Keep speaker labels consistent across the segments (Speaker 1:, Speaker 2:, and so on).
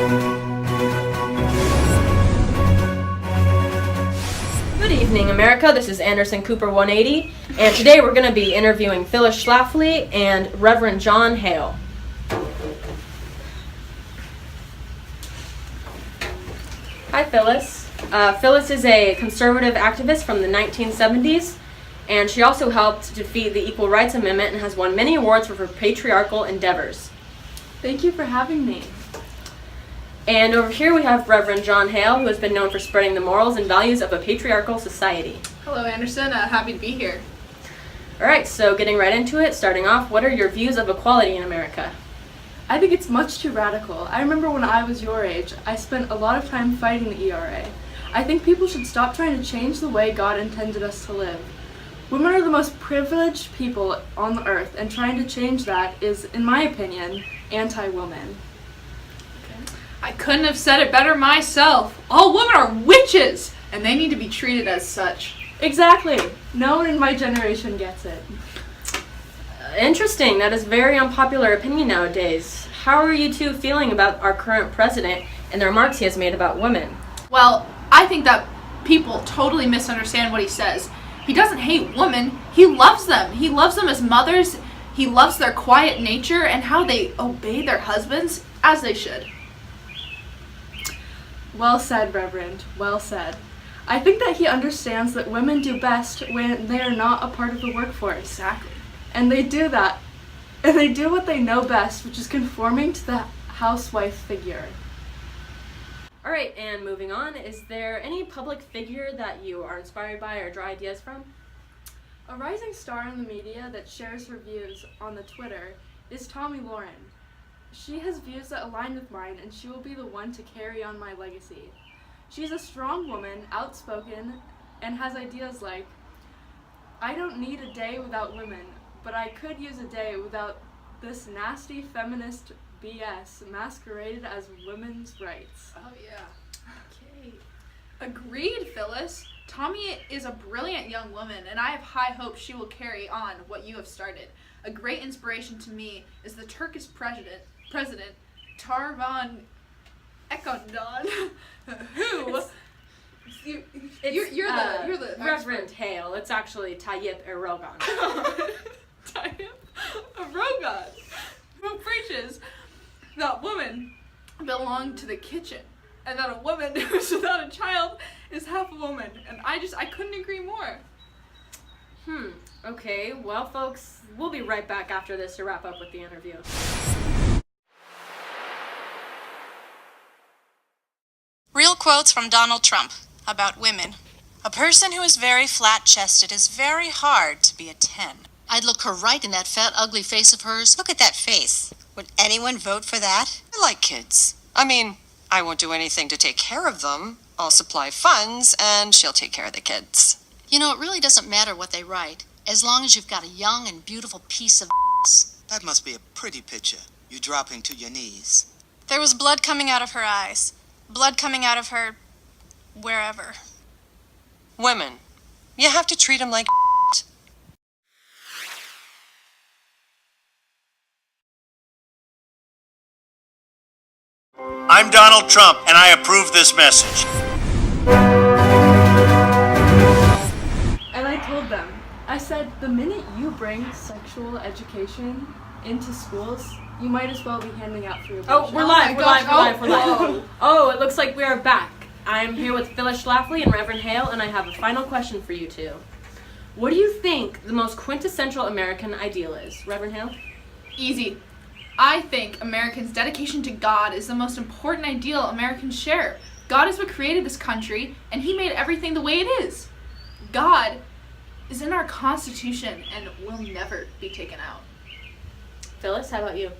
Speaker 1: Good evening, America. This is Anderson Cooper 180, and today we're going to be interviewing Phyllis Schlafly and Reverend John Hale. Hi, Phyllis. Phyllis is a conservative activist from the 1970s, and she also helped defeat the Equal Rights Amendment and has won many awards for her patriarchal endeavors.
Speaker 2: Thank you for having me.
Speaker 1: And over here we have Reverend John Hale, who has been known for spreading the morals and values of a patriarchal society.
Speaker 3: Hello, Anderson. Happy to be here.
Speaker 1: All right, so getting right into it, starting off, what are your views of equality in America?
Speaker 2: I think it's much too radical. I remember when I was your age, I spent a lot of time fighting the ERA. I think people should stop trying to change the way God intended us to live. Women are the most privileged people on the earth, and trying to change that is, in my opinion, anti-woman.
Speaker 3: I couldn't have said it better myself. All women are witches, and they need to be treated as such.
Speaker 2: Exactly. No one in my generation gets it.
Speaker 1: Interesting. That is very unpopular opinion nowadays. How are you two feeling about our current president and the remarks he has made about women?
Speaker 3: Well, I think that people totally misunderstand what he says. He doesn't hate women. He loves them. He loves them as mothers. He loves their quiet nature and how they obey their husbands as they should.
Speaker 2: Well said, Reverend. Well said. I think that he understands that women do best when they are not a part of the workforce.
Speaker 3: Exactly.
Speaker 2: And they do that. And they do what they know best, which is conforming to the housewife figure.
Speaker 1: All right, and moving on, is there any public figure that you are inspired by or draw ideas from?
Speaker 2: A rising star in the media that shares her views on the Twitter is Tomi Lahren. She has views that align with mine, and she will be the one to carry on my legacy. She's a strong woman, outspoken, and has ideas like, I don't need a day without women, but I could use a day without this nasty feminist BS masqueraded as women's rights.
Speaker 3: Oh, yeah. Okay. Agreed, Phyllis. Tommy is a brilliant young woman, and I have high hopes she will carry on what you have started. A great inspiration to me is the Turkish president Tarvan Ekondon, who you're the
Speaker 1: Reverend Hale. It's actually Tayyip Erdogan.
Speaker 3: Tayyip Erdogan, who preaches that women belong to the kitchen and that a woman who's without a child is half a woman, and I couldn't agree more.
Speaker 1: Okay, well, folks, we'll be right back after this to wrap up with the interview.
Speaker 4: Real quotes from Donald Trump about women. A person who is very flat-chested is very hard to be a 10.
Speaker 5: I'd look her right in that fat, ugly face of hers.
Speaker 6: Look at that face. Would anyone vote for that?
Speaker 7: I like kids. I mean, I won't do anything to take care of them. I'll supply funds, and she'll take care of the kids.
Speaker 5: You know, it really doesn't matter what they write, as long as you've got a young and beautiful piece of
Speaker 8: That must be a pretty picture. You dropping to your knees.
Speaker 4: There was blood coming out of her eyes. Blood coming out of her... wherever.
Speaker 7: Women. You have to treat them like
Speaker 9: I'm Donald Trump, and I approve this message.
Speaker 2: And I told them, I said, the minute you bring sexual education into schools, you might as well be handing out free abortion.
Speaker 1: Oh, we're live. Oh, it looks like we are back. I'm here with Phyllis Schlafly and Reverend Hale, and I have a final question for you two. What do you think the most quintessential American ideal is? Reverend Hale?
Speaker 3: Easy. I think Americans' dedication to God is the most important ideal Americans share. God is what created this country, and He made everything the way it is. God is in our Constitution and will never be taken out.
Speaker 1: Phyllis, how about you?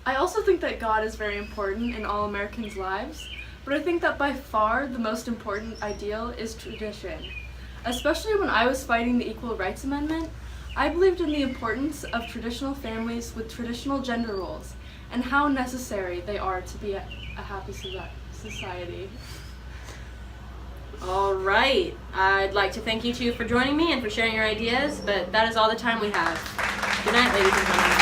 Speaker 2: I also think that God is very important in all Americans' lives, but I think that by far the most important ideal is tradition. Especially when I was fighting the Equal Rights Amendment, I believed in the importance of traditional families with traditional gender roles and how necessary they are to be a happy society.
Speaker 1: All right. I'd like to thank you two for joining me and for sharing your ideas, but that is all the time we have. Good night, ladies and gentlemen.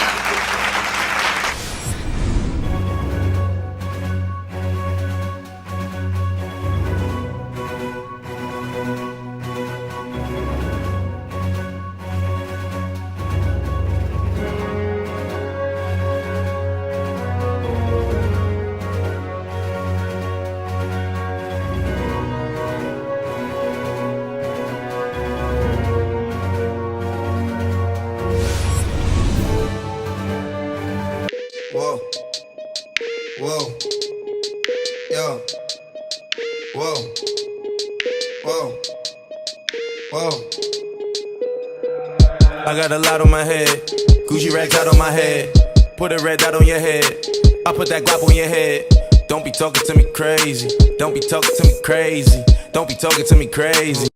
Speaker 10: Yo. Whoa. Whoa. Whoa. I got a lot on my head. Gucci rags out on my head. Put a red dot on your head. I put that guap on your head. Don't be talking to me crazy. Don't be talking to me crazy. Don't be talking to me crazy.